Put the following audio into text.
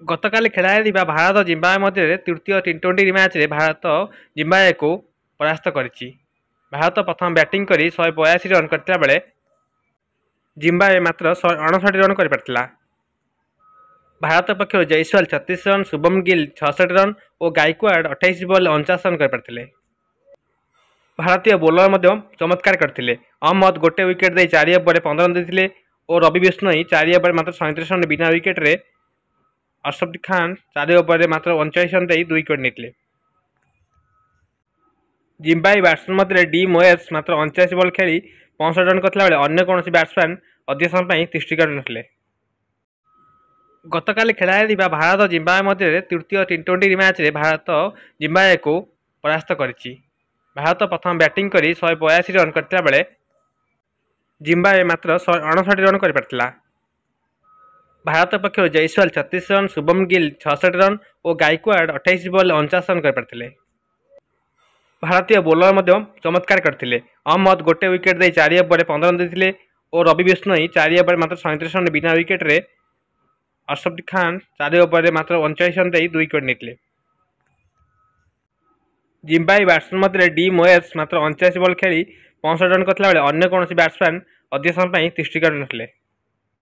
ଗତକାଲି ଖେଳାଯାଇଥିବା ଭାରତ ଜିମ୍ବାୱେ ମଧ୍ୟରେ ତୃତୀୟ ଟି20 ମ୍ୟାଚ୍ରେ ଭାରତ ଜିମ୍ବାୱେକୁ ପରାସ୍ତ କରିଛି। ଭାରତ ପ୍ରଥମେ ବ୍ୟାଟିଂ କରି 182 ରନ୍ କରିଥିବା ବେଳେ ଜିମ୍ବାୱେ ମାତ୍ର 159 ରନ୍ କରିପାରିଥିଲା। ଭାରତ ପକ୍ଷରୁ ଜୟସ୍ୱାଲ 36 ରନ୍, ଶୁଭମ ଗିଲ୍ 66 ରନ୍ ଓ ଗାଇକ୍ୱାର୍ଡ 28 ବଲ୍ରେ 49 ରନ୍ କରିପାରିଥିଲେ। ଭାରତୀୟ ବୋଲର ମଧ୍ୟ ଚମତ୍କାର କରିଥିଲେ। ଅହମ୍ମଦ ଗୋଟେ ୱିକେଟ୍ ଦେଇ 4 ଓଭରରେ 15 ରନ୍ ଦେଇଥିଲେ ଓ ରବି ବିଷ୍ଣୋଇ 4 ଓଭରରେ ମାତ୍ର 37 ରନ୍ ବିନା ୱିକେଟ୍ରେ ଅର୍ଶଦୀପ ଖାନ୍ 4 ଓଭରରେ ମାତ୍ର 39 ରନ୍ ଦେଇ 2 ୱିକେଟ୍ ନେଇଥିଲେ। ଜିମ୍ବାୱେ ବ୍ୟାଟ୍ସମ୍ୟାନ୍ ମଧ୍ୟରେ ଡି ମୋଏସ୍ ମାତ୍ର 89 ବଲ୍ ଖେଳି 65 ରନ୍ କରିଥିଲା ବେଳେ ଅନ୍ୟ କୌଣସି ବ୍ୟାଟ୍ସମ୍ୟାନ୍ ଅଧିକ ସମୟ ପାଇଁ ତିଷ୍ଠି ପାରିନଥିଲେ। ଗତକାଲି ଖେଳାଯାଇଥିବା ଭାରତ ଜିମ୍ବାୱେ ମଧ୍ୟରେ ତୃତୀୟ ଟି20 ମ୍ୟାଚ୍ରେ ଭାରତ ଜିମ୍ବାୱେକୁ ପରାସ୍ତ କରିଛି। ଭାରତ ପ୍ରଥମେ ବ୍ୟାଟିଂ କରି 182 ରନ୍ କରିଥିବା ବେଳେ ଜିମ୍ବାୱେ ମାତ୍ର 159 ରନ୍ କରିପାରିଥିଲା। ଭାରତ ପକ୍ଷରୁ ଜୟସ୍ୱାଲ 36 ରନ୍, ଶୁଭମ ଗିଲ୍ 66 ରନ୍ ଓ ଗାଇକ୍ୱାର୍ଡ 28 ବଲ୍ରେ 49 ରନ୍ କରିପାରିଥିଲେ। ଭାରତୀୟ ବୋଲର ମଧ୍ୟ ଚମତ୍କାର କରିଥିଲେ। ଅହମ୍ମଦ ଗୋଟେ ୱିକେଟ୍ ଦେଇ 4 ଓଭରରେ 15 ରନ୍ ଦେଇଥିଲେ ଓ ରବି ବିଷ୍ଣୋଇ 4 ଓଭରରେ ମାତ୍ର 37 ରନ୍ ବିନା ୱିକେଟ୍ରେ ଅର୍ଶଦୀପ ଖାନ୍ 4 ଓଭରରେ ମାତ୍ର 39 ରନ୍ ଦେଇ 2 ୱିକେଟ୍ ନେଇଥିଲେ। ଜିମ୍ବାୱେ ବ୍ୟାଟ୍ସମ୍ୟାନ୍ ମଧ୍ୟରେ ଡି ମୋଏସ୍ ମାତ୍ର 89 ବଲ୍ ଖେଳି 65 ରନ୍ କରିଥିଲା ବେଳେ ଅନ୍ୟ କୌଣସି ବ୍ୟାଟ୍ସମ୍ୟାନ୍ ଅଧିକ ସମୟ ପାଇଁ ତିଷ୍ଠି ପାରିନଥିଲେ।